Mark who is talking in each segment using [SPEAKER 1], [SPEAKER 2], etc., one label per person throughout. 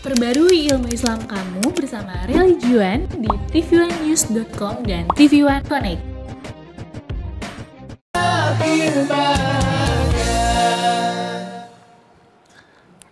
[SPEAKER 1] Perbarui ilmu Islam kamu bersama Religion di tv1news.com dan TV One Connect.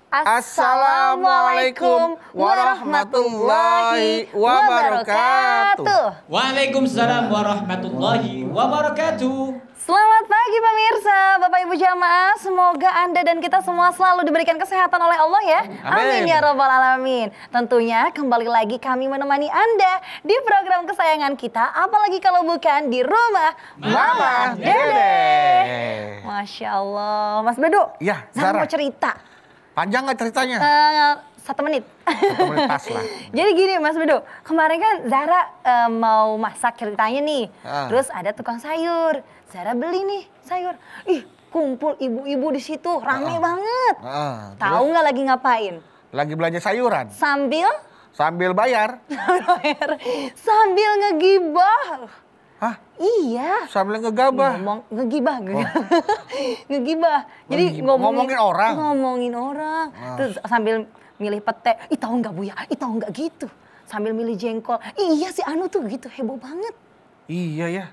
[SPEAKER 2] Assalamualaikum warahmatullahi wabarakatuh.
[SPEAKER 3] Waalaikumsalam warahmatullahi wabarakatuh.
[SPEAKER 2] Selamat pagi pemirsa, Bapak Ibu jamaah. Semoga Anda dan kita semua selalu diberikan kesehatan oleh Allah ya. Amin ya rabbal alamin. Tentunya kembali lagi kami menemani Anda di program kesayangan kita, apalagi kalau bukan di rumah Mama Dede. Masya Allah, Mas Bedu.
[SPEAKER 4] Ya,
[SPEAKER 2] Zara
[SPEAKER 4] Zara.
[SPEAKER 2] mau cerita.
[SPEAKER 4] Panjang nggak ceritanya?
[SPEAKER 2] 1 menit.
[SPEAKER 4] 1 menit pas lah.
[SPEAKER 2] Jadi gini Mas Bedu, kemarin kan Zara mau masak ceritanya nih. Terus ada tukang sayur. Zara beli nih sayur. Ih, kumpul ibu-ibu di situ, rame banget. Tahu nggak lagi ngapain?
[SPEAKER 4] Lagi belanja sayuran.
[SPEAKER 2] Sambil
[SPEAKER 4] bayar.
[SPEAKER 2] sambil ngegibah.
[SPEAKER 4] Hah?
[SPEAKER 2] Iya.
[SPEAKER 4] Sambil ngegabah.
[SPEAKER 2] Ngegibah. Ngegibah. Jadi
[SPEAKER 4] ngomongin orang.
[SPEAKER 2] Ngomongin orang. Terus sambil milih pete. Ih, tahu nggak Bu ya? Ih, tahu nggak gitu. Sambil milih jengkol. Iya si Anu tuh gitu, heboh banget.
[SPEAKER 4] Iya ya.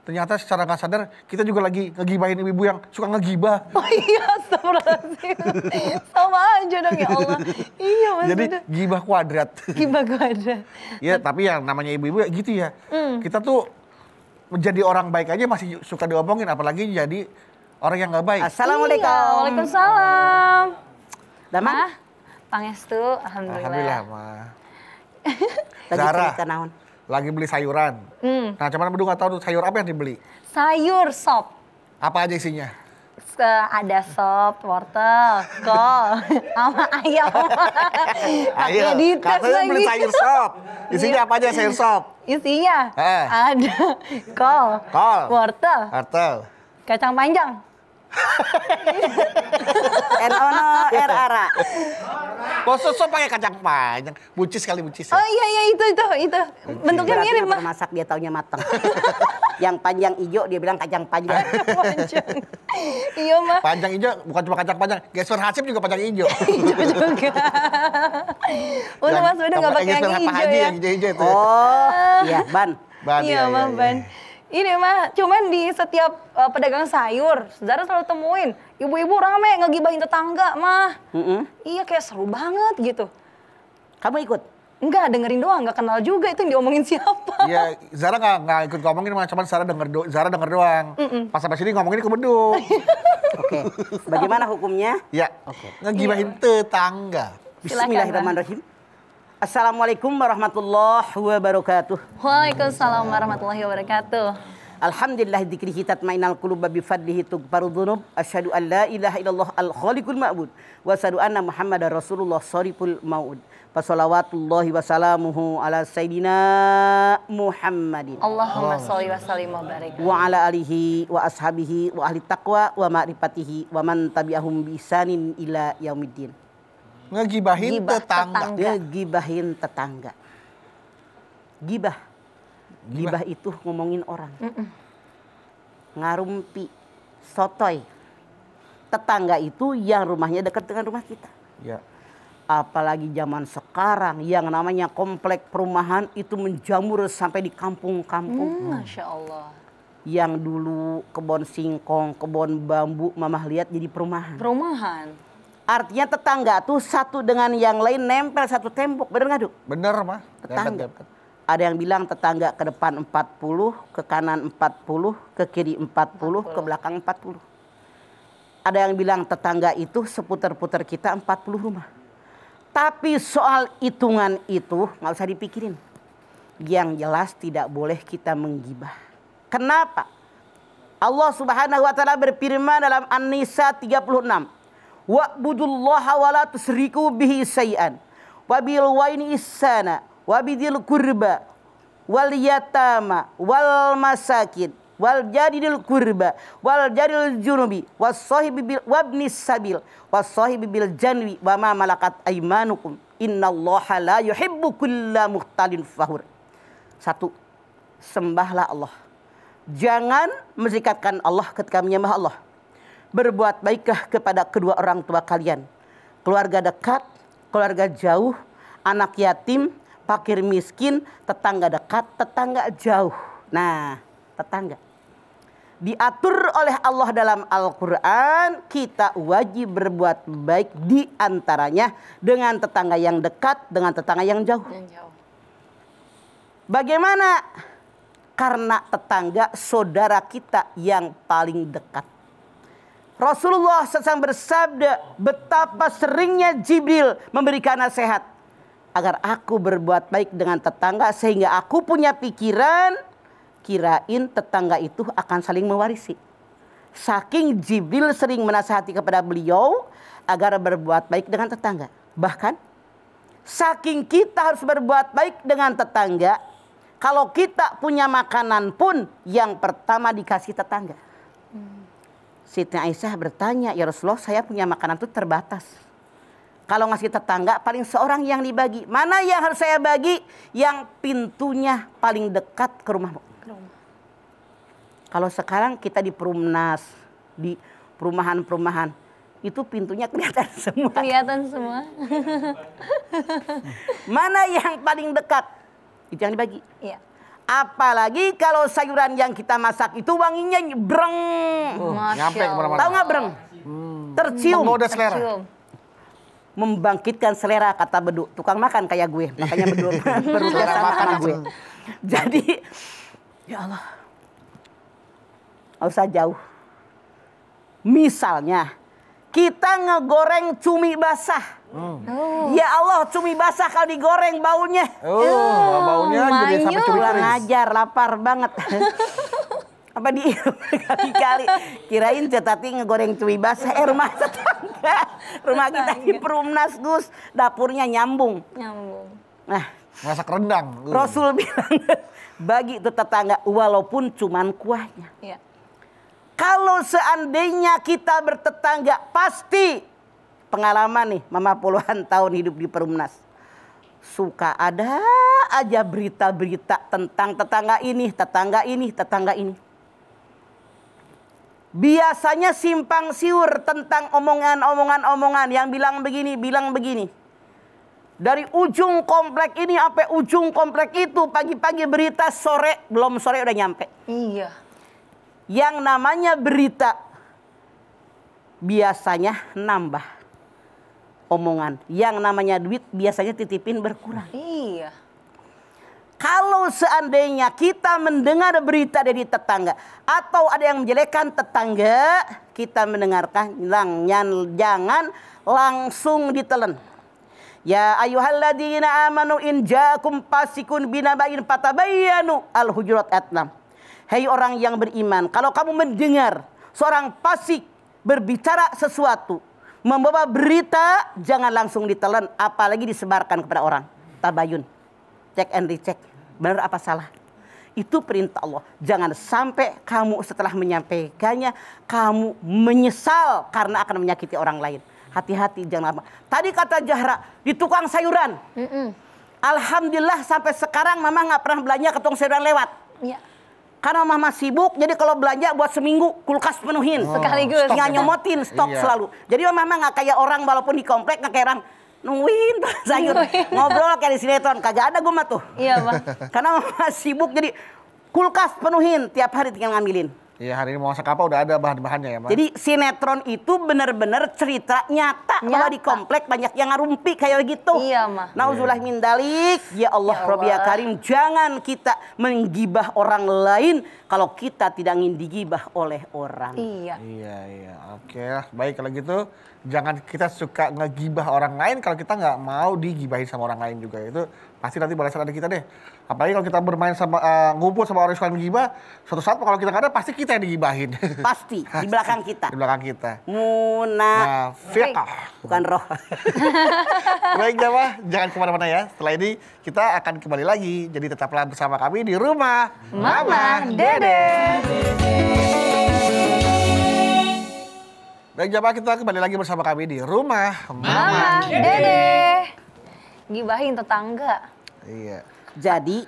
[SPEAKER 4] Ternyata secara nggak sadar kita juga lagi ngegibahin ibu-ibu yang suka ngegibah.
[SPEAKER 2] Oh iya, astagfirullahaladzim. Sama aja dong ya Allah. Iya Mas.
[SPEAKER 4] Jadi gibah kuadrat.
[SPEAKER 2] Gibah kuadrat.
[SPEAKER 4] Ya tapi yang namanya ibu-ibu ya gitu ya. Kita tuh menjadi orang baik aja masih suka diomongin, apalagi jadi orang yang nggak baik.
[SPEAKER 2] Assalamualaikum. Iya, waalaikumsalam.
[SPEAKER 5] Damang?
[SPEAKER 2] Pangestu,
[SPEAKER 4] Alhamdulillah, Ma.
[SPEAKER 5] Lagi
[SPEAKER 4] Zara.
[SPEAKER 5] cerita naon?
[SPEAKER 4] Lagi beli sayuran. Nah, cuman Bedu nggak tahu tuh sayur apa yang dibeli.
[SPEAKER 2] Sayur sop.
[SPEAKER 4] Apa aja isinya?
[SPEAKER 2] Ada sop, wortel, kol, sama ayam.
[SPEAKER 4] Ayo, katanya beli sayur sop. Isinya apa aja sayur sop?
[SPEAKER 2] Isinya ada kol, wortel, kacang panjang.
[SPEAKER 5] R-O-N-O-R-A-R-A.
[SPEAKER 4] Kok sop pakai kacang panjang? Bucis kali bucis.
[SPEAKER 2] Oh iya itu. Bentuknya
[SPEAKER 5] Berarti
[SPEAKER 2] mirip,
[SPEAKER 5] yang
[SPEAKER 2] Mas.
[SPEAKER 5] pernah masak dia taunya matang. Yang panjang hijau dia bilang kacang panjang.
[SPEAKER 2] Panjang. Iya, Mas.
[SPEAKER 4] Panjang hijau bukan cuma kacang panjang. Gesper Hasib juga panjang hijau.
[SPEAKER 2] Hijau juga. Untung Mas udah nggak pakai yang hijau ya.
[SPEAKER 4] Yang hijau itu.
[SPEAKER 5] Oh, iya, ban.
[SPEAKER 2] Iya, Ban. Ini mah cuman di setiap pedagang sayur, Zara selalu temuin ibu-ibu rame ngegibahin tetangga mah. Iya kayak seru banget gitu.
[SPEAKER 5] Kamu ikut?
[SPEAKER 2] Enggak, dengerin doang, nggak kenal juga itu yang diomongin siapa.
[SPEAKER 4] Iya, Zara nggak ikut ngomongin, cuman Zara denger doang. Pas sampai sini ngomongin ke Bedu.
[SPEAKER 5] Oke. Bagaimana hukumnya?
[SPEAKER 4] Ya, ngegibahin tetangga.
[SPEAKER 5] Bismillahirrahmanirrahim. Assalamualaikum warahmatullahi wabarakatuh.
[SPEAKER 2] Waalaikumsalam warahmatullahi wabarakatuh.
[SPEAKER 5] Alhamdulillah dzikrihi tatmainal qulub bi fadlihi tughfaru dzunub. Asyhadu an la ilaha illallah al-khaliqul ma'bud wa asyhadu anna Muhammadar Rasulullah shariful maud. Wassalawatullahi wassalamuhu ala sayyidina Muhammadin.
[SPEAKER 2] Allahumma sholli wa sallim wa barik.
[SPEAKER 5] Wa ala alihi wa ashabihi wa ahli taqwa wa ma'rifatihi wa man tabi'ahum bi ihsanin ila yaumiddin.
[SPEAKER 4] Ngegibahin tetangga.
[SPEAKER 5] Ngegibahin tetangga. Gibah itu ngomongin orang. Ngarumpi, sotoy. Tetangga itu yang rumahnya dekat dengan rumah kita.
[SPEAKER 4] Ya.
[SPEAKER 5] Apalagi zaman sekarang yang namanya komplek perumahan itu menjamur sampai di kampung-kampung.
[SPEAKER 2] Masya Allah.
[SPEAKER 5] Yang dulu kebun singkong, kebun bambu, mamah lihat jadi perumahan. Artinya tetangga tuh satu dengan yang lain nempel satu tembok, bener nggak, Duk?
[SPEAKER 4] Bener, mah.
[SPEAKER 5] Tetangga. Ada yang bilang tetangga ke depan 40, ke kanan 40, ke kiri 40, ke belakang 40. Ada yang bilang tetangga itu seputar-putar kita 40 rumah. Tapi soal hitungan itu nggak usah dipikirin. Yang jelas tidak boleh kita menggibah. Kenapa? Allah Subhanahu wa taala berfirman dalam An-Nisa 36. Wa'budullaha wa la tusriku bihi syai'an wa bil walidaini ihsana wa bidzil qurba wal yatama wal masakin wal jaridil qurba wal jaridil junubi was sahibi bil wabnis sabil was sahibi bil janwi wa ma malakat aymanukum innallaha la yuhibbu kulla mukhtalin fakhur. 1. Sembahlah Allah. Jangan mensikatkan Allah ketika menyembah Allah. Berbuat baiklah kepada kedua orang tua kalian, keluarga dekat, keluarga jauh, anak yatim, fakir miskin, tetangga dekat, tetangga jauh. Nah, tetangga. Diatur oleh Allah dalam Al-Quran, kita wajib berbuat baik di antaranya dengan tetangga yang dekat, dengan tetangga yang jauh. Bagaimana? Karena tetangga saudara kita yang paling dekat. Rasulullah SAW bersabda, betapa seringnya Jibril memberikan nasihat agar aku berbuat baik dengan tetangga sehingga aku punya pikiran, kirain tetangga itu akan saling mewarisi. Saking Jibril sering menasihati kepada beliau agar berbuat baik dengan tetangga. Bahkan saking kita harus berbuat baik dengan tetangga, kalau kita punya makanan pun yang pertama dikasih tetangga. Siti Aisyah bertanya, ya Rasulullah, saya punya makanan itu terbatas. Kalau ngasih tetangga paling seorang yang dibagi. Mana yang harus saya bagi? Yang pintunya paling dekat ke rumahmu. Kalau sekarang kita di Perumnas, di perumahan-perumahan, itu pintunya kelihatan semua.
[SPEAKER 2] Kelihatan semua.
[SPEAKER 5] Mana yang paling dekat? Itu yang dibagi.
[SPEAKER 2] Iya.
[SPEAKER 5] Apalagi kalau sayuran yang kita masak itu wanginya breng.
[SPEAKER 4] Nyampe kemana-mana.
[SPEAKER 5] Tahu nggak breng? Tercium.
[SPEAKER 4] Menggoda selera.
[SPEAKER 5] Membangkitkan selera, kata Bedu. Tukang makan kayak gue. Makanya Bedu berurusan sama gue. Jadi, ya Allah. Nggak usah jauh. Misalnya, kita ngegoreng cumi basah. Ya Allah, cumi basah kalau digoreng baunya.
[SPEAKER 4] Baunya jadi sampai cumi
[SPEAKER 5] Kurang
[SPEAKER 4] kering.
[SPEAKER 5] ajar, lapar banget. Apa di kali-kali kirain Tati ngegoreng cumi basah. Rumah tetangga, rumah kita di Perumnas, Gus, dapurnya nyambung. Nah,
[SPEAKER 4] Masak rendang.
[SPEAKER 5] Rasul bilang bagi itu tetangga walaupun cuman kuahnya.
[SPEAKER 2] Iya.
[SPEAKER 5] Kalau seandainya kita bertetangga, pasti pengalaman nih, mama puluhan tahun hidup di Perumnas. Suka ada aja berita-berita tentang tetangga ini, tetangga ini, tetangga ini. Biasanya simpang siur tentang omongan-omongan yang bilang begini. Dari ujung komplek ini sampai ujung komplek itu, pagi-pagi berita, sore, belum sore udah nyampe.
[SPEAKER 2] Iya.
[SPEAKER 5] Yang namanya berita biasanya nambah omongan. Yang namanya duit biasanya titipin berkurang.
[SPEAKER 2] Iya.
[SPEAKER 5] Kalau seandainya kita mendengar berita dari tetangga atau ada yang menjelekkan tetangga, kita mendengarkan, jangan langsung ditelan. Ya ayyuhalladzina amanu in ja'akum fasikun binaba'in fatabayyanu, Al-Hujurat ayat 6. Hei orang yang beriman, kalau kamu mendengar seorang fasik berbicara sesuatu, membawa berita, jangan langsung ditelan, apalagi disebarkan kepada orang. Tabayun, cek and recheck, benar apa salah. Itu perintah Allah. Jangan sampai kamu setelah menyampaikannya, kamu menyesal karena akan menyakiti orang lain. Hati-hati, jangan lama. Tadi kata Jahra, di tukang sayuran. Alhamdulillah sampai sekarang mama nggak pernah belanja ke tukang sayuran lewat.
[SPEAKER 2] Iya.
[SPEAKER 5] Karena mama sibuk, jadi kalau belanja buat seminggu kulkas penuhin.
[SPEAKER 2] Sekaligus.
[SPEAKER 5] Nggak nyomotin, stok
[SPEAKER 4] Iya.
[SPEAKER 5] selalu. Jadi mama nggak kayak orang walaupun di komplek nggak kayak orang nungguin sayur. Ngobrol kayak di sinetron, kagak ada gue mah tuh.
[SPEAKER 2] Iya, Bang.
[SPEAKER 5] Karena mama sibuk jadi kulkas penuhin, tiap hari tinggal ngambilin.
[SPEAKER 4] Iya, hari ini mau masak apa udah ada bahan-bahannya ya, Mas.
[SPEAKER 5] Jadi sinetron itu benar-benar cerita nyata. Bahwa di komplek banyak yang ngarumpi kayak gitu.
[SPEAKER 2] Iya, Mah.
[SPEAKER 5] Nauzubillah min dalik. Ya Allah,
[SPEAKER 2] Ya
[SPEAKER 5] Rabbi ya
[SPEAKER 2] Allah.
[SPEAKER 5] Karim, jangan kita menggibah orang lain kalau kita tidak ingin digibah oleh orang.
[SPEAKER 2] Iya.
[SPEAKER 4] Iya. Oke, baik kalau gitu. Jangan kita suka ngegibah orang lain kalau kita nggak mau digibahin sama orang lain juga. Itu pasti nanti balasan ada kita deh. Apalagi kalau kita bermain sama, ngumpul sama orang yang suka ngegibah, suatu saat kalau kita nggak ada, pasti kita yang digibahin.
[SPEAKER 5] Pasti di belakang kita.
[SPEAKER 4] Di belakang kita.
[SPEAKER 5] Munafiqah, bukan roh.
[SPEAKER 4] Baik jamaah, jangan kemana-mana ya. Setelah ini kita akan kembali lagi. Jadi tetaplah bersama kami di rumah
[SPEAKER 2] Mama Dede.
[SPEAKER 4] Baik jamaah, kita kembali lagi bersama kami di rumah
[SPEAKER 2] Mama Dede. Gibahin tetangga.
[SPEAKER 4] Iya.
[SPEAKER 5] Jadi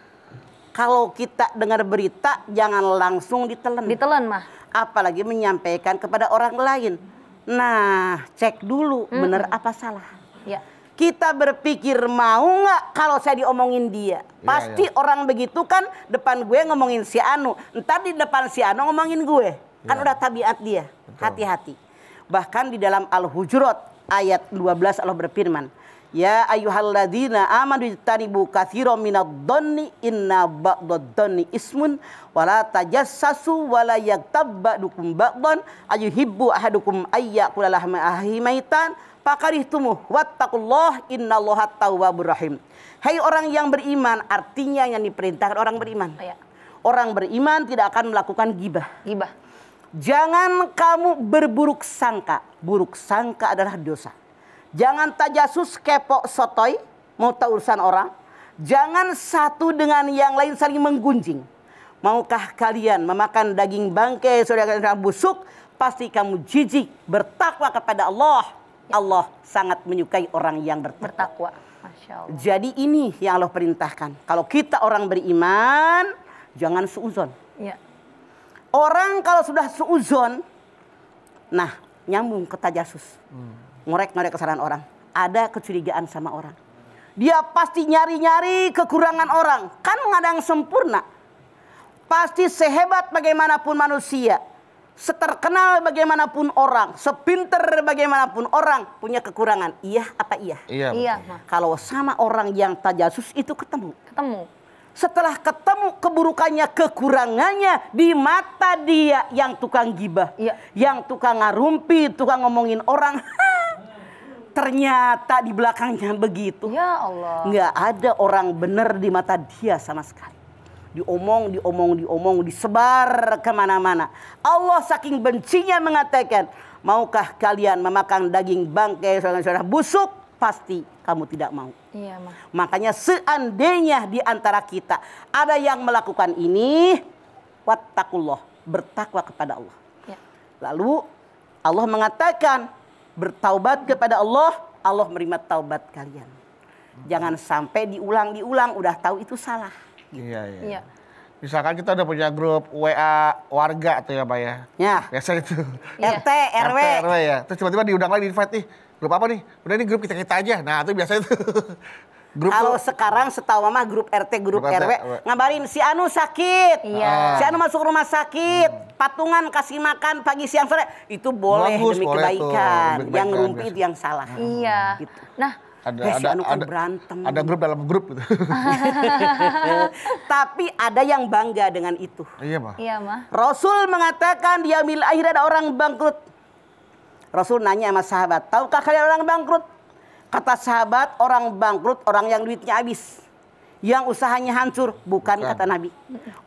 [SPEAKER 5] kalau kita dengar berita jangan langsung ditelan.
[SPEAKER 2] Ditelan, Mah.
[SPEAKER 5] Apalagi menyampaikan kepada orang lain. Nah, cek dulu benar apa salah.
[SPEAKER 2] Ya.
[SPEAKER 5] Kita berpikir mau nggak kalau saya diomongin dia. Pasti orang begitu kan depan gue ngomongin si Anu. Ntar di depan si Anu ngomongin gue. Kan udah tabiat dia. Hati-hati. Bahkan di dalam Al-Hujurat ayat 12 Allah berfirman. Ya ayyuhalladzina amanu ijtanibu katsiran minadh-dhanni inna ba'dadh-dhanni ismun wala tajassasu wala yaghtab ba'dukum ba'dhan ayuhibbu ahadukum ayyakula lahma akhihi maitan fakarihtumuh wattaqullah innallaha tawwabur rahim. Hai orang yang beriman, artinya yang diperintahkan orang beriman. Orang beriman tidak akan melakukan gibah. Jangan kamu berburuk sangka. Buruk sangka adalah dosa. Jangan tajasus, kepo, sotoy, mau tahu urusan orang. Jangan satu dengan yang lain saling menggunjing. Maukah kalian memakan daging bangkai saudara busuk? Pasti kamu jijik, bertakwa kepada Allah. Allah sangat menyukai orang yang bertakwa.
[SPEAKER 2] Masya Allah.
[SPEAKER 5] Jadi ini yang Allah perintahkan. Kalau kita orang beriman, jangan suuzon. Orang kalau sudah suuzon, nah nyambung ke tajasus. Ngorek-ngorek kesalahan orang. Ada kecurigaan sama orang. Dia pasti nyari-nyari kekurangan orang. Kan nggak ada yang sempurna. Pasti sehebat bagaimanapun manusia. Seterkenal bagaimanapun orang. Sepinter bagaimanapun orang. Punya kekurangan. Iya apa iya?
[SPEAKER 2] Iya.
[SPEAKER 5] Kalau sama orang yang tajasus itu ketemu. Setelah ketemu keburukannya, kekurangannya di mata dia yang tukang gibah. Yang tukang ngarumpi, tukang ngomongin orang. Ternyata di belakangnya begitu.
[SPEAKER 2] Ya Allah.
[SPEAKER 5] Nggak ada orang benar di mata dia sama sekali. Diomong, disebar kemana-mana. Allah saking bencinya mengatakan, maukah kalian memakan daging bangkai saudara-saudara busuk? Pasti kamu tidak mau.
[SPEAKER 2] Iya, Ma.
[SPEAKER 5] Makanya seandainya di antara kita ada yang melakukan ini, wattaqullah, bertakwa kepada Allah. Lalu Allah mengatakan, bertaubat kepada Allah, Allah menerima taubat kalian. Jangan sampai diulang-diulang, udah tahu itu salah.
[SPEAKER 4] Iya. Misalkan kita udah punya grup WA warga tuh ya, Pak ya. Biasa itu.
[SPEAKER 5] RT, RW
[SPEAKER 4] ya. Terus tiba-tiba diundang lagi di invite nih. Grup apa nih? Udah ini grup kita aja. Nah, itu biasa itu.
[SPEAKER 5] Kalau sekarang setahu mama grup RT, grup RW ngabarin si Anu sakit. Si Anu masuk rumah sakit. Patungan kasih makan pagi siang sore. Itu boleh demi kebaikan. Yang ngerumpi itu yang salah.
[SPEAKER 2] Iya.
[SPEAKER 5] Gitu.
[SPEAKER 2] Nah,
[SPEAKER 5] ada berantem.
[SPEAKER 4] Ada grup dalam grup gitu.
[SPEAKER 5] Tapi ada yang bangga dengan itu.
[SPEAKER 2] Iya, Ma.
[SPEAKER 5] Rasul mengatakan di yaumil akhir ada orang bangkrut. Rasul nanya sama sahabat, tahukah kalian orang bangkrut? Kata sahabat, orang bangkrut orang yang duitnya habis. Yang usahanya hancur, bukan kata Nabi.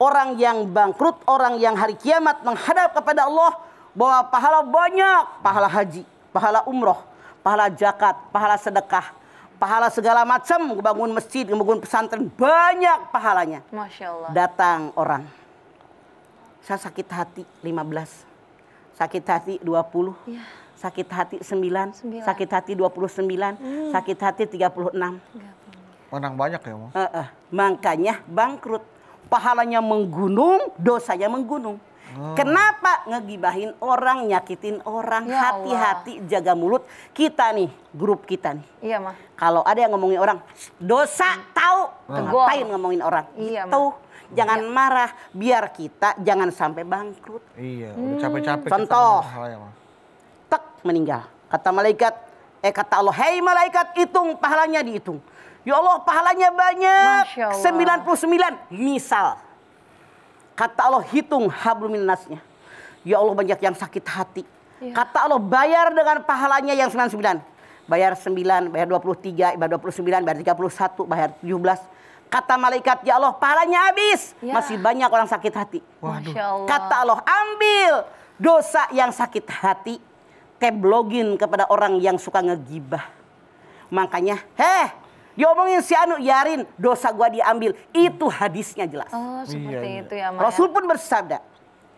[SPEAKER 5] Orang yang bangkrut, orang yang hari kiamat menghadap kepada Allah bawa pahala banyak, pahala haji, pahala umroh, pahala zakat, pahala sedekah, pahala segala macam, bangun masjid, bangun pesantren, banyak pahalanya.
[SPEAKER 2] Masya Allah.
[SPEAKER 5] Datang orang, saya sakit hati 15, sakit hati 20, sakit hati 9, sakit hati 29, sakit hati 36.
[SPEAKER 4] Menang banyak ya, Mo?
[SPEAKER 5] Makanya bangkrut. Pahalanya menggunung, dosanya menggunung. Kenapa? Ngegibahin orang, nyakitin orang. Hati-hati jaga mulut. Kita nih, grup kita nih.
[SPEAKER 2] Iya, Ma.
[SPEAKER 5] Kalau ada yang ngomongin orang, dosa tahu. Ngapain ngomongin orang?
[SPEAKER 2] Iya, Ma.
[SPEAKER 5] Tuh, jangan marah. Biar kita jangan sampai bangkrut.
[SPEAKER 4] Iya, udah capek-capek.
[SPEAKER 5] Contoh. Tak meninggal. Kata malaikat, kata Allah, hei malaikat, hitung pahalanya, dihitung. Ya Allah, pahalanya banyak. 99 misal. Kata Allah, hitung hablum minasnya. Ya Allah, banyak yang sakit hati. Kata Allah, bayar dengan pahalanya yang 99. Bayar 9, bayar 23, bayar 29, bayar 31, bayar 17. Kata malaikat, ya Allah, pahalanya habis. Masih banyak orang sakit hati.
[SPEAKER 2] Masya Allah.
[SPEAKER 5] Kata Allah, ambil dosa yang sakit hati, teblogin kepada orang yang suka ngegibah. Makanya, diomongin si Anu, yarin dosa gua diambil. Itu hadisnya jelas.
[SPEAKER 2] Oh, seperti itu ya, Ma.
[SPEAKER 5] Rasul pun bersabda,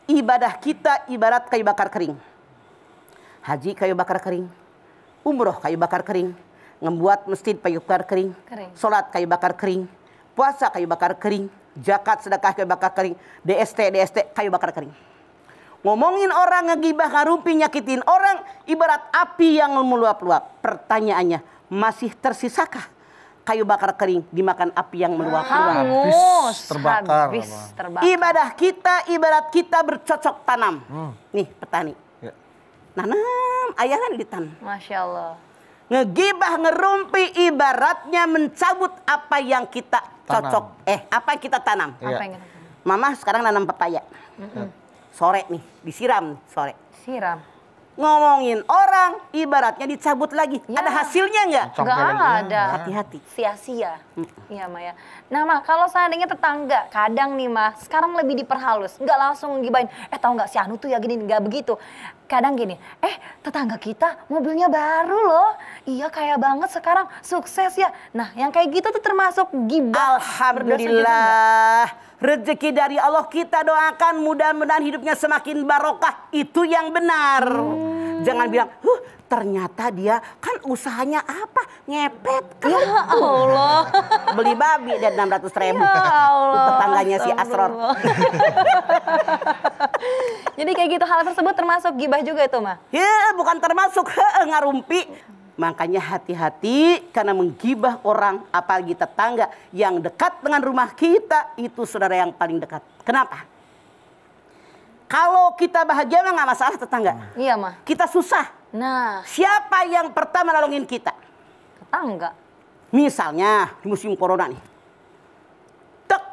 [SPEAKER 5] ibadah kita ibarat kayu bakar kering. Haji kayu bakar kering, umroh kayu bakar kering, ngebuat masjid kayu bakar kering, sholat kayu bakar kering, puasa kayu bakar kering, zakat sedekah kayu bakar kering, DST kayu bakar kering. Ngomongin orang, ngegibah, ngarumpi, nyakitin orang, ibarat api yang meluap-luap. Pertanyaannya, masih tersisakah kayu bakar kering dimakan api yang meluap-luap?
[SPEAKER 2] Hangus,
[SPEAKER 4] terbakar.
[SPEAKER 2] habis terbakar.
[SPEAKER 5] Ibadah kita ibarat kita bercocok tanam. Nih petani.
[SPEAKER 4] Ya.
[SPEAKER 5] Nanam, ayahan ditanam.
[SPEAKER 2] Masya Allah.
[SPEAKER 5] Ngegibah ngerumpi ibaratnya mencabut apa yang kita cocok. Apa yang kita tanam.
[SPEAKER 4] Iya.
[SPEAKER 2] Apa yang kita
[SPEAKER 5] Mama sekarang nanam pepaya. Sore nih, disiram sore.
[SPEAKER 2] siram?
[SPEAKER 5] Ngomongin orang ibaratnya dicabut lagi.
[SPEAKER 2] Ya.
[SPEAKER 5] Ada hasilnya nggak?
[SPEAKER 2] Nggak ada.
[SPEAKER 5] Hati-hati.
[SPEAKER 2] Sia-sia. Iya, Maya. Nah, Mah, kalau seandainya tetangga, kadang nih, Mah, sekarang lebih diperhalus. Nggak langsung ngibain, tahu nggak si Anu tuh ya gini, nggak begitu. Kadang gini, tetangga kita mobilnya baru loh. Iya, kaya banget sekarang, sukses ya. Nah, yang kayak gitu tuh termasuk gibah.
[SPEAKER 5] Alhamdulillah. Rezeki dari Allah, kita doakan mudah-mudahan hidupnya semakin barokah. Itu yang benar. Jangan bilang, ternyata dia kan usahanya apa? Ngepet kan.
[SPEAKER 2] Ya Allah.
[SPEAKER 5] Beli babi dan 600.000.
[SPEAKER 2] Ya Allah.
[SPEAKER 5] Tetangganya si Asror.
[SPEAKER 2] Jadi kayak gitu, hal tersebut termasuk gibah juga itu, Mah?
[SPEAKER 5] Ya, bukan termasuk ngarumpi. Makanya hati-hati karena menggibah orang, apalagi tetangga yang dekat dengan rumah kita, itu saudara yang paling dekat. Kenapa? Kalau kita bahagia nggak masalah tetangga.
[SPEAKER 2] Iya, Mah.
[SPEAKER 5] Kita susah.
[SPEAKER 2] Nah,
[SPEAKER 5] Siapa yang pertama nolongin kita?
[SPEAKER 2] tetangga.
[SPEAKER 5] Misalnya di musim corona nih. Tek,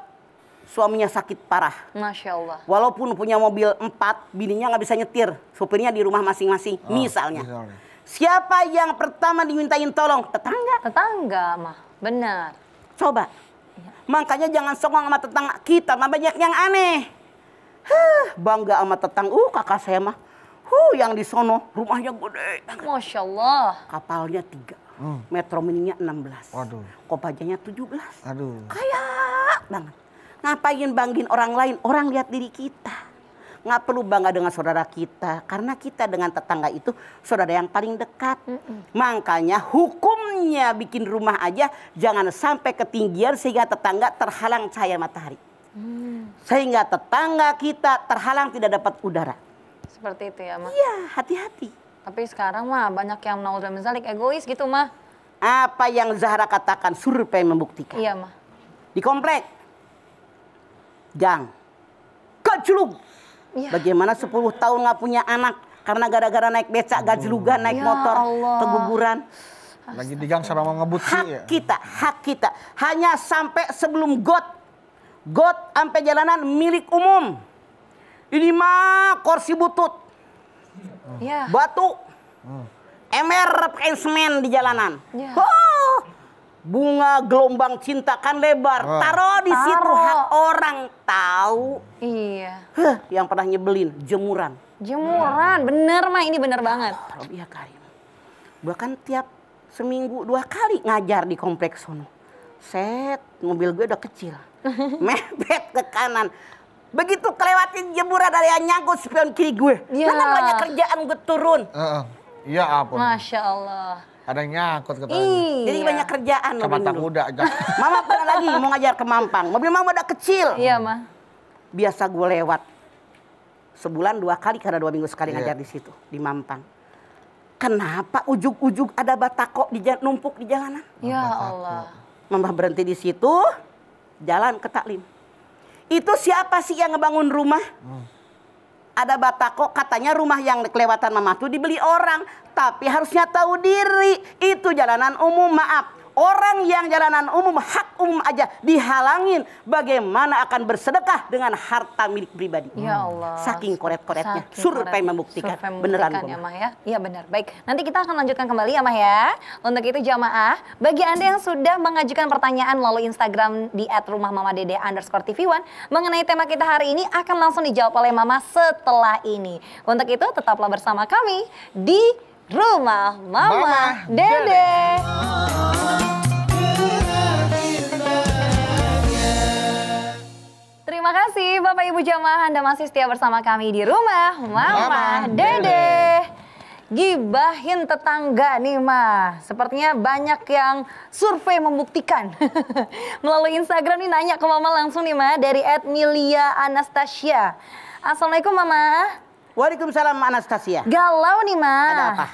[SPEAKER 5] suaminya sakit parah.
[SPEAKER 2] Masya Allah.
[SPEAKER 5] Walaupun punya mobil 4, bininya nggak bisa nyetir. Supirnya di rumah masing-masing. Misalnya. Siapa yang pertama dimintain tolong? Tetangga.
[SPEAKER 2] Tetangga, Mah. Benar.
[SPEAKER 5] Coba. Makanya jangan songong sama tetangga kita. Mah banyak yang aneh. Bangga sama tetangga. Kakak saya mah. Yang di sono rumahnya gede.
[SPEAKER 2] Masya Allah.
[SPEAKER 5] Kapalnya 3. Metro mininya 16.
[SPEAKER 4] Waduh.
[SPEAKER 5] Kopajanya 17.
[SPEAKER 4] Aduh.
[SPEAKER 5] Kaya banget. Ngapain banggin orang lain? Orang lihat diri kita. Nggak perlu bangga dengan saudara kita. Karena kita dengan tetangga itu saudara yang paling dekat. Makanya hukumnya bikin rumah aja jangan sampai ketinggian sehingga tetangga terhalang cahaya matahari. Sehingga tetangga kita terhalang tidak dapat udara.
[SPEAKER 2] Seperti itu ya, Mah?
[SPEAKER 5] Iya, hati-hati.
[SPEAKER 2] Tapi sekarang, Mah, banyak yang naudzubillah min dzalik egois gitu, Mah.
[SPEAKER 5] Apa yang Zahra katakan survei membuktikan.
[SPEAKER 2] Iya, Mah.
[SPEAKER 5] Di komplek. Gang. Keclug.
[SPEAKER 2] Iya.
[SPEAKER 5] Bagaimana 10 tahun nggak punya anak karena gara-gara naik becak, gajlugan, naik
[SPEAKER 2] Ya
[SPEAKER 5] motor,
[SPEAKER 2] Allah.
[SPEAKER 5] keguguran.
[SPEAKER 4] Lagi di gang sama mau ngebut sih ya.
[SPEAKER 5] Hak kita. Hanya sampai sebelum got sampai jalanan milik umum. Ini mah kursi butut,
[SPEAKER 2] Iya.
[SPEAKER 5] batu, ember pakai semen di jalanan.
[SPEAKER 2] Ya.
[SPEAKER 5] Bunga gelombang cinta kan lebar. Taruh di situ, hak orang tahu.
[SPEAKER 2] Iya.
[SPEAKER 5] Yang pernah nyebelin jemuran.
[SPEAKER 2] Jemuran, bener, Mah, ini bener banget.
[SPEAKER 5] Robiah Karim. Bahkan tiap seminggu 2 kali ngajar di kompleks sono. Mobil gue udah kecil. Mepet ke kanan. Begitu kelewatin jemuran ada yang nyangkut spion kiri gue.
[SPEAKER 2] Ya.
[SPEAKER 5] Karena banyak kerjaan gue turun.
[SPEAKER 4] Iya ampun.
[SPEAKER 2] Masya Allah.
[SPEAKER 4] Ada yang nyangkut katanya.
[SPEAKER 2] Iya.
[SPEAKER 5] Jadi banyak kerjaan.
[SPEAKER 4] Sama tak kuda aja.
[SPEAKER 5] Mama pernah lagi mau ngajar ke Mampang. Mobil mama udah kecil.
[SPEAKER 2] Iya, Mah.
[SPEAKER 5] Biasa gue lewat. Sebulan 2 kali karena 2 minggu sekali ngajar di situ. Di Mampang. Kenapa ujug-ujug ada batako numpuk di jalanan?
[SPEAKER 2] Ya Allah.
[SPEAKER 5] Mama berhenti di situ, jalan ke taklim. Itu siapa sih yang ngebangun rumah? Ada batako, katanya rumah yang kelewatan mama tuh dibeli orang. Tapi harusnya tahu diri, itu jalanan umum, maaf. Orang yang jalanan umum, hak umum aja dihalangin. Bagaimana akan bersedekah dengan harta milik pribadi?
[SPEAKER 2] Ya Allah.
[SPEAKER 5] Saking koret-koretnya.
[SPEAKER 2] Saking
[SPEAKER 5] Survei
[SPEAKER 2] koret.
[SPEAKER 5] membuktikan.
[SPEAKER 2] Survei
[SPEAKER 5] Beneran
[SPEAKER 2] membuktikan ya,
[SPEAKER 5] kok.
[SPEAKER 2] Mah, ya. Iya benar. Baik, nanti kita akan lanjutkan kembali ya, Mah, ya. Untuk itu jamaah, bagi Anda yang sudah mengajukan pertanyaan melalui Instagram di @rumahmamadede_tv1 mengenai tema kita hari ini akan langsung dijawab oleh Mama setelah ini. Untuk itu tetaplah bersama kami di Rumah Mama Dede. Terima kasih Bapak Ibu jamaah, Anda masih setia bersama kami di Rumah Mama Dede. Gibahin tetangga nih, Mah. Sepertinya banyak yang survei membuktikan. Melalui Instagram nih nanya ke Mama langsung nih, Mah, dari @milia_anastasia. Assalamualaikum, Mama.
[SPEAKER 5] Waalaikumsalam Anastasia.
[SPEAKER 2] Galau nih, Mah.
[SPEAKER 5] Ada apa?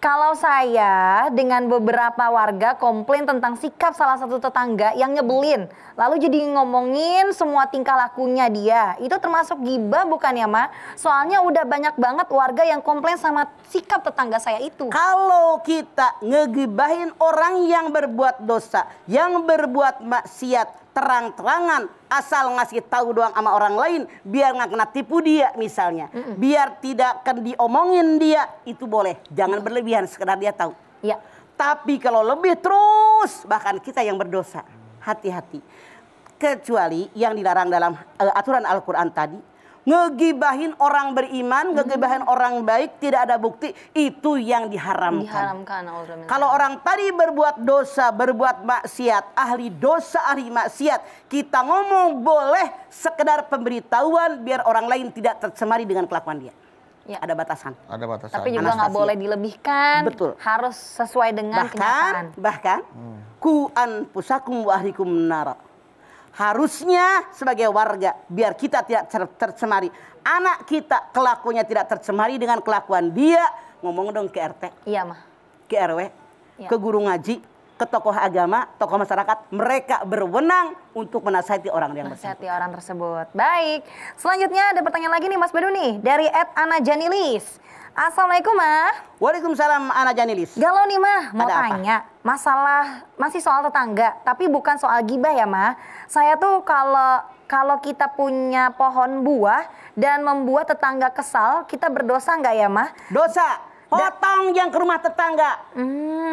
[SPEAKER 2] Kalau saya dengan beberapa warga komplain tentang sikap salah satu tetangga yang nyebelin. Lalu jadi ngomongin semua tingkah lakunya dia. Itu termasuk gibah bukan ya, Ma? Soalnya udah banyak banget warga yang komplain sama sikap tetangga saya itu.
[SPEAKER 5] Kalau kita ngegibahin orang yang berbuat dosa, yang berbuat maksiat, terang-terangan asal ngasih tahu doang sama orang lain biar nggak kena tipu dia misalnya, biar tidak akan diomongin dia, itu boleh, jangan berlebihan sekedar dia tahu.
[SPEAKER 2] Ya.
[SPEAKER 5] Tapi kalau lebih terus, bahkan kita yang berdosa, hati-hati. Kecuali yang dilarang dalam aturan Al-Quran tadi, ngegibahin orang beriman, ngegibahin orang baik, tidak ada bukti, itu yang diharamkan.
[SPEAKER 2] Diharamkan.
[SPEAKER 5] Kalau orang tadi berbuat dosa, berbuat maksiat, ahli dosa, ahli maksiat, kita ngomong boleh sekedar pemberitahuan biar orang lain tidak tercemari dengan kelakuan dia.
[SPEAKER 2] Ya.
[SPEAKER 5] Ada batasan.
[SPEAKER 4] Ada batasan.
[SPEAKER 2] Tapi juga nggak boleh dilebihkan.
[SPEAKER 5] Betul.
[SPEAKER 2] Harus sesuai dengan kenyataan.
[SPEAKER 5] Bahkan, ku anfusakum wa ahlikum nara. Harusnya sebagai warga biar kita tidak tercemari, anak kita kelakuannya tidak tercemari dengan kelakuan dia, ngomong dong ke RT,
[SPEAKER 2] Iya, Mah.
[SPEAKER 5] ke RW,
[SPEAKER 2] Ya.
[SPEAKER 5] ke guru ngaji, ke tokoh agama, tokoh masyarakat. Mereka berwenang untuk menasihati orang yang bersangkutan.
[SPEAKER 2] Nasihati orang tersebut. Baik. Selanjutnya ada pertanyaan lagi nih Mas Bedu nih dari @Ana_Janilis. Assalamualaikum, Mah.
[SPEAKER 5] Waalaikumsalam, Ana Janilis.
[SPEAKER 2] Galau nih, Mah, mau
[SPEAKER 5] Ada apa?
[SPEAKER 2] tanya masalah masih soal tetangga, tapi bukan soal gibah ya, Mah. Saya tuh kalau kita punya pohon buah dan membuat tetangga kesal, kita berdosa nggak ya, Mah?
[SPEAKER 5] Dosa, potong yang ke rumah tetangga,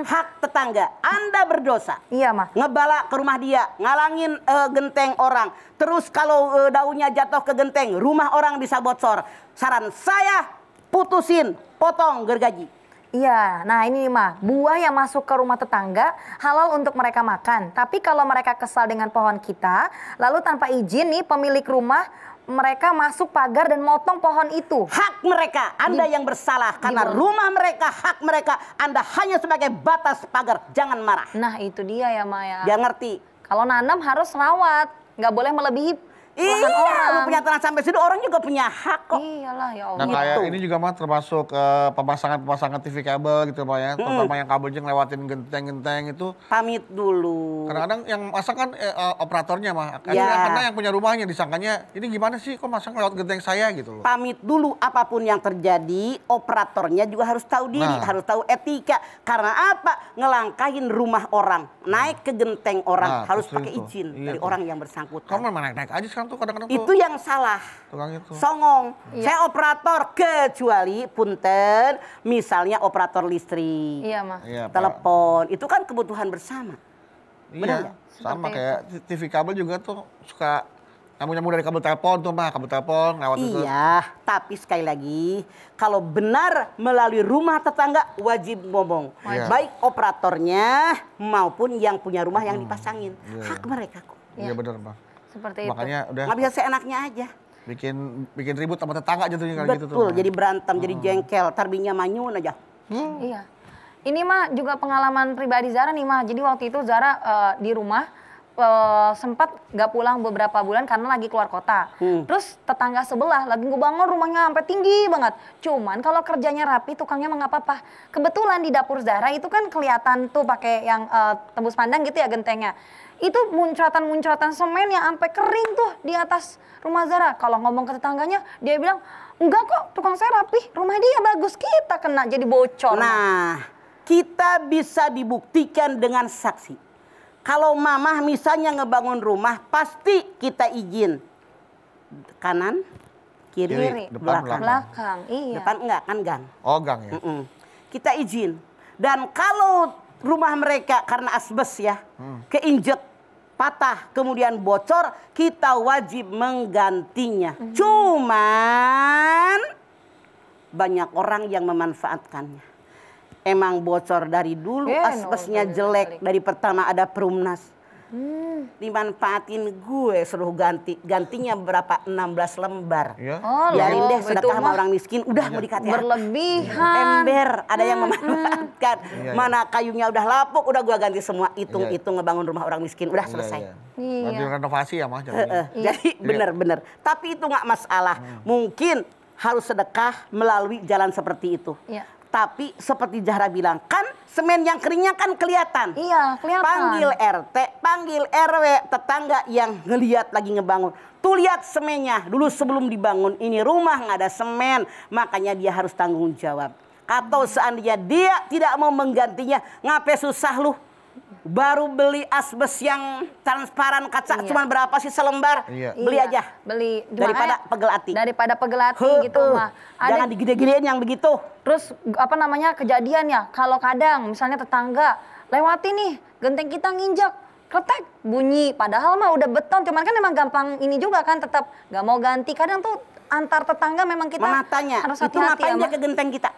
[SPEAKER 5] hak tetangga. Anda berdosa.
[SPEAKER 2] Iya, Mah.
[SPEAKER 5] Ngebala ke rumah dia, ngalangin genteng orang. Terus kalau daunnya jatuh ke genteng, rumah orang bisa bocor. Saran saya, putusin, potong gergaji.
[SPEAKER 2] Iya, nah ini nih, Mah, buah yang masuk ke rumah tetangga halal untuk mereka makan. Tapi kalau mereka kesal dengan pohon kita, lalu tanpa izin nih pemilik rumah, mereka masuk pagar dan motong pohon itu.
[SPEAKER 5] Hak mereka, Anda yang bersalah. Karena rumah mereka, hak mereka. Anda hanya sebagai batas pagar, jangan marah.
[SPEAKER 2] Nah itu dia ya, Mah ya.
[SPEAKER 5] Dia ngerti.
[SPEAKER 2] Kalau nanam harus rawat, nggak boleh melebihi lahan orang.
[SPEAKER 5] Lu punya tanah sampai situ, orang juga punya hak kok.
[SPEAKER 2] Iyalah ya Allah.
[SPEAKER 4] Nah kayak ini juga mah termasuk pemasangan TV kabel gitu Pak ya. Terutama yang kabelnya ngelewatin genteng-genteng itu.
[SPEAKER 5] Pamit dulu.
[SPEAKER 4] Kadang-kadang yang masang kan operatornya mah.
[SPEAKER 5] Ya.
[SPEAKER 4] Karena yang punya rumahnya disangkanya ini gimana sih kok masang lewat genteng saya gitu loh.
[SPEAKER 5] Pamit dulu, apapun yang terjadi, operatornya juga harus tahu diri, harus tahu etika. Karena apa? Ngelangkahin rumah orang, naik ke genteng orang, harus
[SPEAKER 4] terus
[SPEAKER 5] pakai
[SPEAKER 4] itu.
[SPEAKER 5] izin
[SPEAKER 4] Iya
[SPEAKER 5] dari
[SPEAKER 4] tuh.
[SPEAKER 5] orang yang bersangkutan.
[SPEAKER 4] Kamu main naik-naik aja sekarang tuh kadang-kadang tuh.
[SPEAKER 5] Itu yang salah.
[SPEAKER 4] Tukang itu.
[SPEAKER 5] Songong. Saya operator, kecuali punten, misalnya operator listrik,
[SPEAKER 2] Iya, Mah.
[SPEAKER 4] Iya, Pak.
[SPEAKER 5] telepon, itu kan kebutuhan bersama. Benar
[SPEAKER 4] Iya, sama kayak TV kabel juga tuh suka nyambung-nyambung dari kabel telepon tuh mah, kabel telepon lewat itu.
[SPEAKER 5] Iya, tapi sekali lagi, kalau benar melalui rumah tetangga wajib ngomong.
[SPEAKER 4] Wajib.
[SPEAKER 5] Baik operatornya maupun yang punya rumah yang dipasangin. Hak mereka kok.
[SPEAKER 4] Iya benar Bang.
[SPEAKER 2] Seperti itu.
[SPEAKER 4] Makanya udah
[SPEAKER 5] Nggak bisa seenaknya aja.
[SPEAKER 4] bikin ribut sama tetangga jatuhnya kalau gitu tuh.
[SPEAKER 5] Betul, jadi berantem, jadi jengkel, tarbinya manyun aja.
[SPEAKER 2] Iya. Ini mah juga pengalaman pribadi Zara nih, Mah. Jadi waktu itu Zara di rumah sempat nggak pulang beberapa bulan karena lagi keluar kota. Terus tetangga sebelah lagi ngebangun rumahnya sampai tinggi banget. Cuman kalau kerjanya rapi, tukangnya mah nggak apa-apa. Kebetulan di dapur Zara itu kan kelihatan tuh pakai yang tembus pandang gitu ya gentengnya. Itu muncratan-muncratan semen yang sampai kering tuh di atas rumah Zara. Kalau ngomong ke tetangganya, dia bilang, enggak kok, tukang saya rapi, rumah dia bagus, kita kena jadi bocor.
[SPEAKER 5] Nah, kita bisa dibuktikan dengan saksi. Kalau mamah misalnya ngebangun rumah, pasti kita izin. Kanan, kiri,
[SPEAKER 4] depan,
[SPEAKER 5] belakang.
[SPEAKER 2] belakang, iya.
[SPEAKER 5] Depan enggak, kan gang.
[SPEAKER 4] Oh gang ya.
[SPEAKER 5] Kita izin. Dan kalau rumah mereka karena asbes ya, keinjek, patah, kemudian bocor, kita wajib menggantinya. Cuman banyak orang yang memanfaatkannya. Emang bocor dari dulu, asbesnya jelek, dari pertama ada perumnas. Dimanfaatin gue suruh gantinya berapa 16 lembar.
[SPEAKER 4] Iya.
[SPEAKER 2] Oh,
[SPEAKER 5] Biarin
[SPEAKER 2] loh,
[SPEAKER 5] deh
[SPEAKER 2] itu
[SPEAKER 5] sedekah sama
[SPEAKER 2] mah
[SPEAKER 5] orang miskin, udah mau dikasih
[SPEAKER 2] berlebihan.
[SPEAKER 5] ember, ada yang memanfaatkan.
[SPEAKER 4] Iya.
[SPEAKER 5] Mana kayunya udah lapuk, udah gua ganti semua, hitung-hitung ngebangun rumah orang miskin, udah selesai.
[SPEAKER 4] Iya. Lagi renovasi ya Mas.
[SPEAKER 5] Jadi benar-benar. Tapi itu nggak masalah. Mungkin harus sedekah melalui jalan seperti itu.
[SPEAKER 2] Iya.
[SPEAKER 5] Tapi seperti Zahra bilang, kan semen yang keringnya kan kelihatan.
[SPEAKER 2] Iya, kelihatan.
[SPEAKER 5] Panggil RT, panggil RW, tetangga yang ngelihat lagi ngebangun. Tuh lihat semennya, dulu sebelum dibangun ini rumah nggak ada semen, makanya dia harus tanggung jawab. Atau seandainya dia tidak mau menggantinya, ngapain susah lu? Baru beli asbes yang transparan kaca cuma berapa sih selembar? Beli aja.
[SPEAKER 2] Beli.
[SPEAKER 5] Daripada pegel hati.
[SPEAKER 2] Daripada pegel hati gitu mah.
[SPEAKER 5] Jangan digede-gedein yang begitu.
[SPEAKER 2] Terus apa namanya kejadian ya, kalau kadang misalnya tetangga lewati nih, genteng kita nginjak, kretek bunyi. Padahal mah udah beton, cuman kan emang gampang ini juga kan tetap nggak mau ganti. Kadang tuh antar tetangga memang kita
[SPEAKER 5] Menatanya,
[SPEAKER 2] harus
[SPEAKER 5] itu
[SPEAKER 2] hati-hati
[SPEAKER 5] ngapain
[SPEAKER 2] ya,
[SPEAKER 5] dia
[SPEAKER 2] Mah.
[SPEAKER 5] ke genteng kita?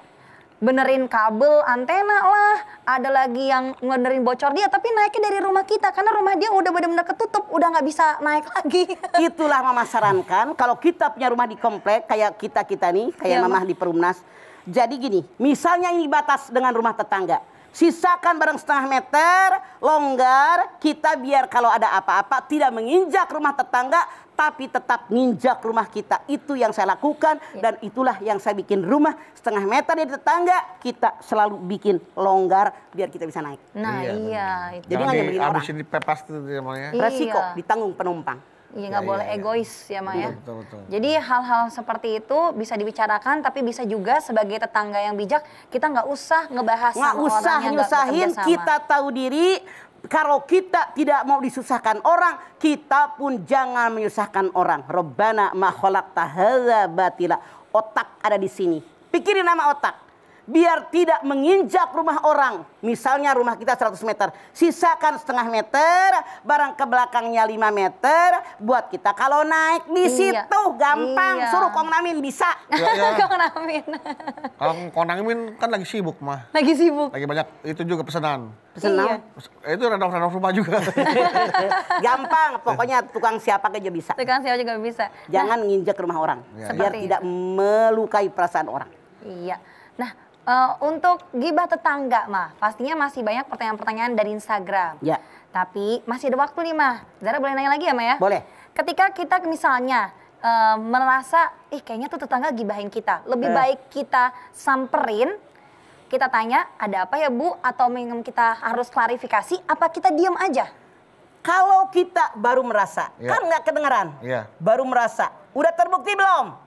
[SPEAKER 2] Benerin kabel antena lah, ada lagi yang benerin bocor dia, tapi naiknya dari rumah kita karena rumah dia udah benar-benar ketutup, udah nggak bisa naik lagi.
[SPEAKER 5] Itulah Mama sarankan kalau kita punya rumah di komplek kayak kita nih, kayak
[SPEAKER 2] Iya,
[SPEAKER 5] Mama di Perumnas. Jadi gini, misalnya ini batas dengan rumah tetangga, sisakan barang setengah meter, longgar, kita biar kalau ada apa-apa tidak menginjak rumah tetangga, tapi tetap nginjak rumah kita. Itu yang saya lakukan dan itulah yang saya bikin rumah setengah meter dari tetangga, kita selalu bikin longgar biar kita bisa naik.
[SPEAKER 2] Nah iya, itu.
[SPEAKER 5] Jadi
[SPEAKER 4] Jangan
[SPEAKER 5] nggak nyebelin orang.
[SPEAKER 4] dihabisin di pepas itu namanya.
[SPEAKER 2] Iya.
[SPEAKER 5] Resiko ditanggung penumpang.
[SPEAKER 2] Iya nggak boleh egois ya Maya.
[SPEAKER 4] Betul.
[SPEAKER 2] Jadi hal-hal seperti itu bisa dibicarakan, tapi bisa juga sebagai tetangga yang bijak kita nggak usah ngebahas
[SPEAKER 5] Nggak
[SPEAKER 2] sama
[SPEAKER 5] usah
[SPEAKER 2] orang yang nggak
[SPEAKER 5] nyusahin,
[SPEAKER 2] bekerja sama.
[SPEAKER 5] kita tahu diri. Kalau kita tidak mau disusahkan orang, kita pun jangan menyusahkan orang. Rabbana ma khalaqta hadza batila. Otak ada di sini. Pikirin nama otak. Biar tidak menginjak rumah orang. Misalnya rumah kita 100 meter. Sisakan setengah meter, barang ke belakangnya 5 meter. Buat kita kalau naik di situ gampang.
[SPEAKER 2] Iya.
[SPEAKER 5] Suruh Kong Namin bisa.
[SPEAKER 2] Kong Namin.
[SPEAKER 4] Kalau Kong Namin kan lagi sibuk mah.
[SPEAKER 2] Lagi sibuk.
[SPEAKER 4] Lagi banyak itu juga pesanan.
[SPEAKER 5] Senang.
[SPEAKER 4] Itu renov-renov rumah juga.
[SPEAKER 5] Gampang. Pokoknya tukang siapa aja bisa.
[SPEAKER 2] Tukang sewa juga bisa.
[SPEAKER 5] Jangan nginjak rumah orang. Biar
[SPEAKER 2] Seperti
[SPEAKER 5] tidak melukai perasaan orang.
[SPEAKER 2] Iya. Nah, untuk gibah tetangga mah, pastinya masih banyak pertanyaan-pertanyaan dari Instagram.
[SPEAKER 5] Ya.
[SPEAKER 2] Tapi masih ada waktu nih mah. Zara boleh nanya lagi ya Mah ya?
[SPEAKER 5] Boleh.
[SPEAKER 2] Ketika kita misalnya merasa, kayaknya tuh tetangga gibahin kita. Lebih baik kita samperin, kita tanya, ada apa ya Bu? Atau memang kita harus klarifikasi, apa kita diam aja?
[SPEAKER 5] Kalau kita baru merasa,
[SPEAKER 4] Ya.
[SPEAKER 5] kan nggak kedengeran.
[SPEAKER 4] Iya.
[SPEAKER 5] Baru merasa. Udah terbukti belum?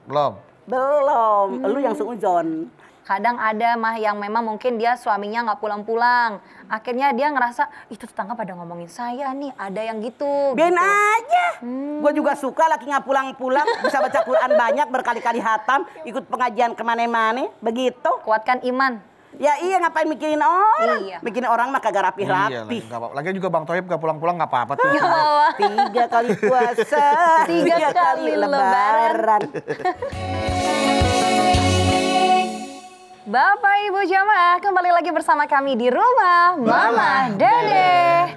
[SPEAKER 4] Belum.
[SPEAKER 5] Belum. Lu yang seuzon.
[SPEAKER 2] Kadang ada mah yang memang mungkin dia suaminya nggak pulang-pulang. Akhirnya dia ngerasa, itu tetangga pada ngomongin saya nih, ada yang gitu.
[SPEAKER 5] Biarin
[SPEAKER 2] gitu.
[SPEAKER 5] aja. Gue juga suka laki nggak pulang-pulang. Bisa baca Quran banyak, berkali-kali hatam. Ikut pengajian kemana-mana. Begitu.
[SPEAKER 2] Kuatkan iman.
[SPEAKER 5] Ya iya, ngapain mikirin orang?
[SPEAKER 2] Iya.
[SPEAKER 5] Mikirin orang mah kagak rapi-rapi.
[SPEAKER 4] Iya, nggak apa-apa. Lagian juga Bang Toib nggak pulang-pulang nggak apa-apa tuh.
[SPEAKER 5] 3 kali puasa,
[SPEAKER 2] 3 kali lebaran. Bapak Ibu jamaah, kembali lagi bersama kami di rumah Mama Dede.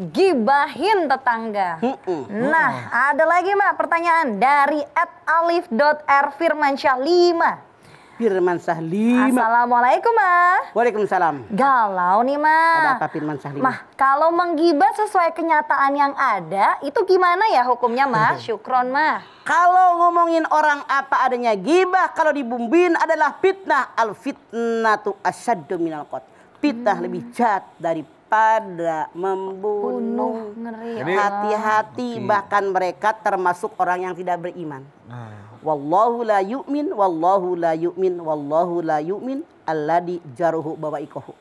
[SPEAKER 2] Gibahin tetangga. Nah, ada lagi Mak pertanyaan dari @alif.r_firmansyah 5.
[SPEAKER 5] Firman Sahlima.
[SPEAKER 2] Assalamualaikum Ma.
[SPEAKER 5] Waalaikumsalam.
[SPEAKER 2] Galau nih Ma.
[SPEAKER 5] Ada apa Firman Sahlima?
[SPEAKER 2] Mah, kalau menggibah sesuai kenyataan yang ada, itu gimana ya hukumnya Ma? Syukron Ma.
[SPEAKER 5] Kalau ngomongin orang apa adanya, gibah kalau dibumbuin adalah fitnah. Al fitnatu asyaddu minal qatl. Fitnah lebih jahat daripada membunuh.
[SPEAKER 2] Ngeri.
[SPEAKER 4] Jadi-
[SPEAKER 5] Hati-hati, bahkan mereka termasuk orang yang tidak beriman. Wallahu la yu'min, wallahu la yu'min, wallahu la yu'min, alladhi jaruhu bawaikohu.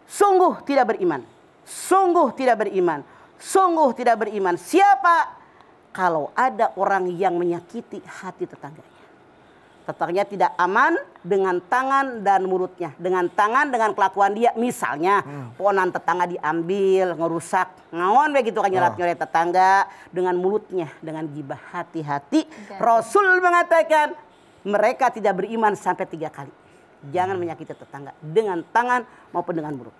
[SPEAKER 5] Sungguh tidak beriman. Sungguh tidak beriman. Sungguh tidak beriman. Siapa? Kalau ada orang yang menyakiti hati tetangganya. Tetangganya tidak aman dengan tangan dan mulutnya. Dengan tangan, dengan kelakuan dia. Misalnya, ponan tetangga diambil, ngerusak. Ngawon begitu kan nyoret-nyoret tetangga. Dengan mulutnya, dengan gibah. Hati-hati. Rasul mengatakan, mereka tidak beriman sampai 3 kali. Jangan menyakiti tetangga. Dengan tangan maupun dengan mulut.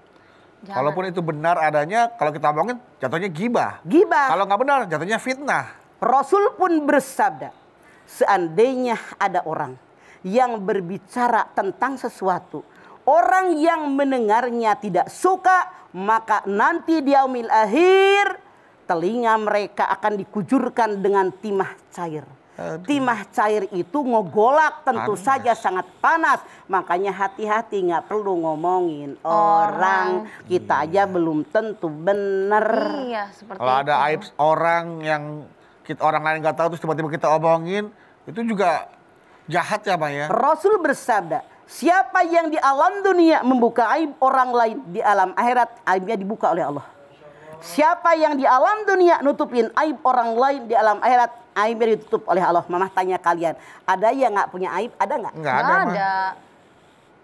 [SPEAKER 4] Kalaupun itu benar adanya, kalau kita omongin jatuhnya gibah.
[SPEAKER 5] Gibah.
[SPEAKER 4] Kalau nggak benar jatuhnya fitnah.
[SPEAKER 5] Rasul pun bersabda, seandainya ada orang yang berbicara tentang sesuatu, orang yang mendengarnya tidak suka, maka nanti di yaumil akhir telinga mereka akan dikujurkan dengan timah cair. Timah cair itu ngogolak tentu saja sangat panas. Makanya hati-hati, nggak perlu ngomongin orang. Kita aja belum tentu benar.
[SPEAKER 2] Iya, seperti
[SPEAKER 4] Kalau ada
[SPEAKER 2] itu.
[SPEAKER 4] aib orang yang orang lain nggak tahu terus tiba-tiba kita omongin, itu juga jahat ya Bang ya.
[SPEAKER 5] Rasul bersabda, siapa yang di alam dunia membuka aib orang lain, di alam akhirat aibnya dibuka oleh Allah. Siapa yang di alam dunia nutupin aib orang lain, di alam akhirat aibnya ditutup oleh Allah. Mama tanya kalian, ada yang nggak punya aib? Ada nggak?
[SPEAKER 4] Nggak
[SPEAKER 2] Nggak
[SPEAKER 4] Mah.
[SPEAKER 2] ada.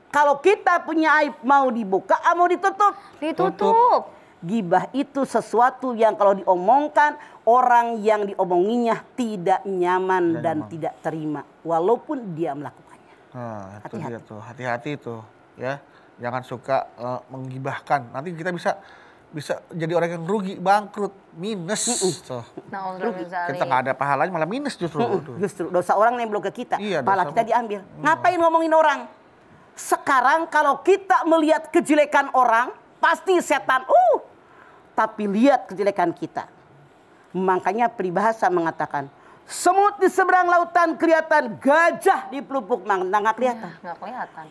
[SPEAKER 5] Kalau kita punya aib, mau dibuka, mau ditutup?
[SPEAKER 2] Ditutup.
[SPEAKER 5] Gibah itu sesuatu yang kalau diomongkan, orang yang diomonginya tidak nyaman dan tidak terima. Walaupun dia melakukannya.
[SPEAKER 4] Nah, itu
[SPEAKER 5] Hati-hati.
[SPEAKER 4] dia tuh, hati-hati tuh ya. Jangan suka menggibahkan. Nanti kita bisa jadi orang yang rugi, bangkrut, minus. Tuh.
[SPEAKER 2] Nauzubillah.
[SPEAKER 4] Kita nggak ada pahalanya malah minus justru. Tuh.
[SPEAKER 5] Justru dosa orang nemblo ke kita,
[SPEAKER 4] Iya,
[SPEAKER 5] pahala
[SPEAKER 4] dosa
[SPEAKER 5] kita diambil. Ngapain ngomongin orang? Sekarang kalau kita melihat kejelekan orang, pasti setan. Tapi lihat kejelekan kita. Makanya peribahasa mengatakan, semut di seberang lautan kelihatan, gajah di pelupuk mana nggak kelihatan.
[SPEAKER 2] Nggak kelihatan.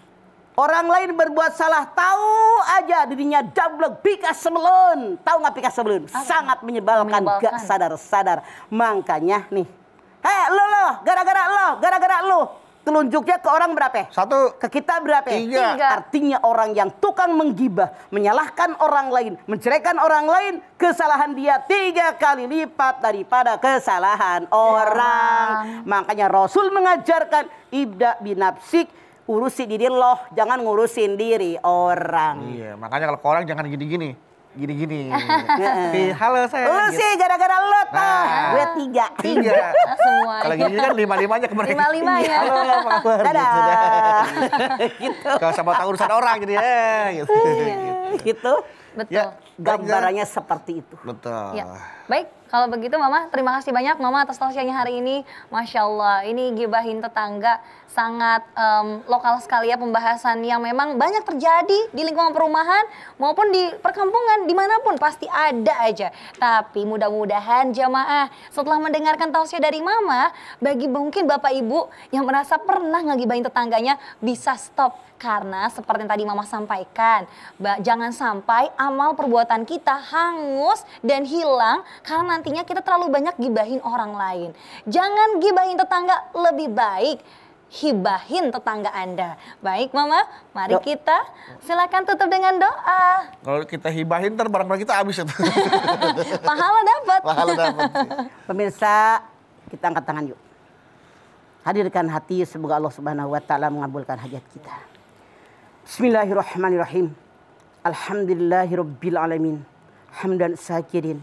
[SPEAKER 5] Orang lain berbuat salah, tahu aja dirinya dablek pika sebelun. Tahu nggak pika sebelun? Sangat menyebalkan, gak sadar-sadar. Makanya nih, gara-gara lo. Telunjuknya ke orang berapa?
[SPEAKER 4] 1,
[SPEAKER 5] Ke kita berapa?
[SPEAKER 4] 3.
[SPEAKER 5] Artinya orang yang tukang menggibah, menyalahkan orang lain, menceraikan orang lain, kesalahan dia 3 kali lipat daripada kesalahan orang. Makanya Rasul mengajarkan, ibda binafsik, urusi diri loh, jangan ngurusin diri orang.
[SPEAKER 4] Iya, makanya kalau ke orang jangan gini-gini. Halo saya.
[SPEAKER 5] Lu sih gara-gara lo tuh.
[SPEAKER 4] Nah.
[SPEAKER 5] Gue 3.
[SPEAKER 4] 3.
[SPEAKER 2] Semua.
[SPEAKER 4] Kalau gini kan 5-5-nya ke mereka.
[SPEAKER 2] 5-5-nya.
[SPEAKER 4] Halo, apa kabar?
[SPEAKER 5] Dadah. Gitu.
[SPEAKER 4] Kalau sama tahu urusan orang jadi gitu.
[SPEAKER 5] Gitu.
[SPEAKER 2] Betul.
[SPEAKER 4] Ya,
[SPEAKER 5] Gambarannya seperti itu.
[SPEAKER 4] betul.
[SPEAKER 2] Ya. Baik, kalau begitu Mama, terima kasih banyak Mama atas tausiahnya hari ini. Masya Allah, ini gibahin tetangga sangat lokal sekali ya pembahasan yang memang banyak terjadi di lingkungan perumahan maupun di perkampungan, dimanapun pasti ada aja. Tapi mudah-mudahan jamaah setelah mendengarkan tausiah dari Mama, bagi mungkin Bapak Ibu yang merasa pernah ngegibahin tetangganya bisa stop. Karena seperti yang tadi Mama sampaikan, jangan sampai amal perbuatan kita hangus dan hilang karena nantinya kita terlalu banyak gibahin orang lain. Jangan gibahin tetangga, lebih baik hibahin tetangga Anda. Baik Mama, mari kita silakan tutup dengan doa.
[SPEAKER 4] Kalau kita hibahin ntar barang-barang kita habis itu.
[SPEAKER 2] Pahala dapat.
[SPEAKER 4] Pahala dapat.
[SPEAKER 5] Pemirsa, kita angkat tangan yuk. Hadirkan hati, semoga Allah Subhanahu wa taala mengabulkan hajat kita. Bismillahirrahmanirrahim. Alhamdulillahirabbil alamin. Hamdan sakirin,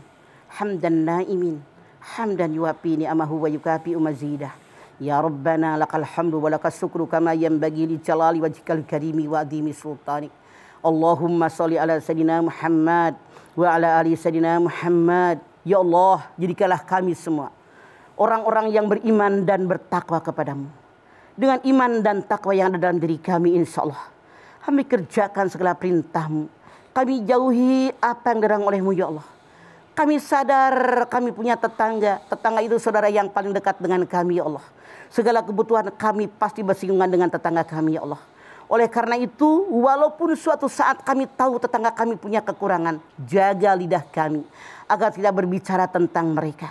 [SPEAKER 5] hamdan naimin, hamdan yuwafi ni'amahu wa yukafi mazidah. Ya Rabbana lakal hamdu wa lakas syukru kama yanbaghi li jalali wajhikal karimi wa adhimi sultanik. Allahumma sholli ala sayyidina Muhammad wa ala ali sayyidina Muhammad. Ya Allah, jadikanlah kami semua orang-orang yang beriman dan bertakwa kepadamu. Dengan iman dan takwa yang ada dalam diri kami, insya Allah kami kerjakan segala perintahmu. Kami jauhi apa yang dilarang olehmu ya Allah. Kami sadar kami punya tetangga. Tetangga itu saudara yang paling dekat dengan kami ya Allah. Segala kebutuhan kami pasti bersinggungan dengan tetangga kami ya Allah. Oleh karena itu, walaupun suatu saat kami tahu tetangga kami punya kekurangan, jaga lidah kami agar tidak berbicara tentang mereka,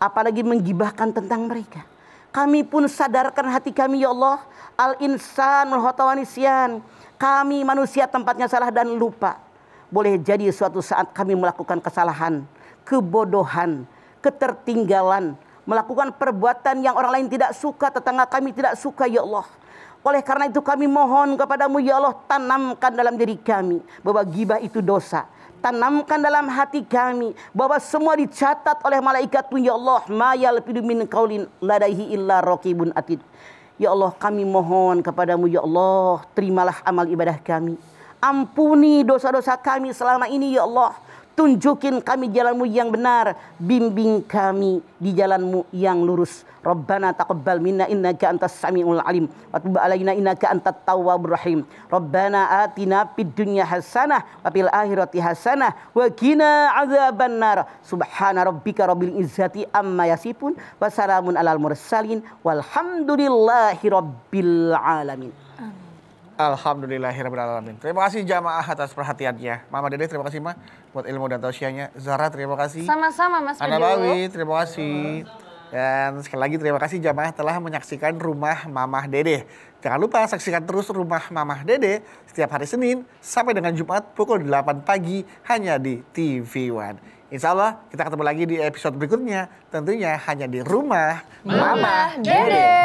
[SPEAKER 5] apalagi menggibahkan tentang mereka. Kami pun sadarkan hati kami ya Allah, al-insanul khatawanisyan. Kami manusia tempatnya salah dan lupa. Boleh jadi suatu saat kami melakukan kesalahan, kebodohan, ketertinggalan, melakukan perbuatan yang orang lain tidak suka, tetangga kami tidak suka ya Allah. Oleh karena itu kami mohon kepadamu ya Allah, tanamkan dalam diri kami bahwa ghibah itu dosa. Tanamkan dalam hati kami bahwa semua dicatat oleh malaikatmu ya Allah. Ma yalfidu min qaulin ladaihi illa raqibun atid. Ya Allah, kami mohon kepadamu ya Allah, terimalah amal ibadah kami. Ampuni dosa-dosa kami selama ini ya Allah. tunjukin kami jalanmu yang benar, bimbing kami di jalanmu yang lurus. Rabbana taqabbal minna innaka antas samiul alim wa tub alaina innaka antat tawwabur rahim. Rabbana atina fid dunya hasanah wa fil akhirati hasanah wa qina adzabannar. Subhana rabbika rabbil izzati amma yasifun wa salamun alal mursalin walhamdulillahi rabbil alamin.
[SPEAKER 4] Alhamdulillahirrahmanirrahim. Terima kasih jamaah atas perhatiannya. Mama Dede terima kasih Ma buat ilmu dan tausiahnya. Zara terima kasih.
[SPEAKER 2] Sama-sama Mas
[SPEAKER 4] Ana
[SPEAKER 2] Bedu.
[SPEAKER 4] Bawi terima kasih. Dan sekali lagi terima kasih jamaah telah menyaksikan Rumah Mamah Dede. Jangan lupa saksikan terus Rumah Mamah Dede setiap hari Senin sampai dengan Jumat pukul 8 pagi hanya di TV One. Insya Allah kita ketemu lagi di episode berikutnya, tentunya hanya di Rumah
[SPEAKER 2] Mamah Dede.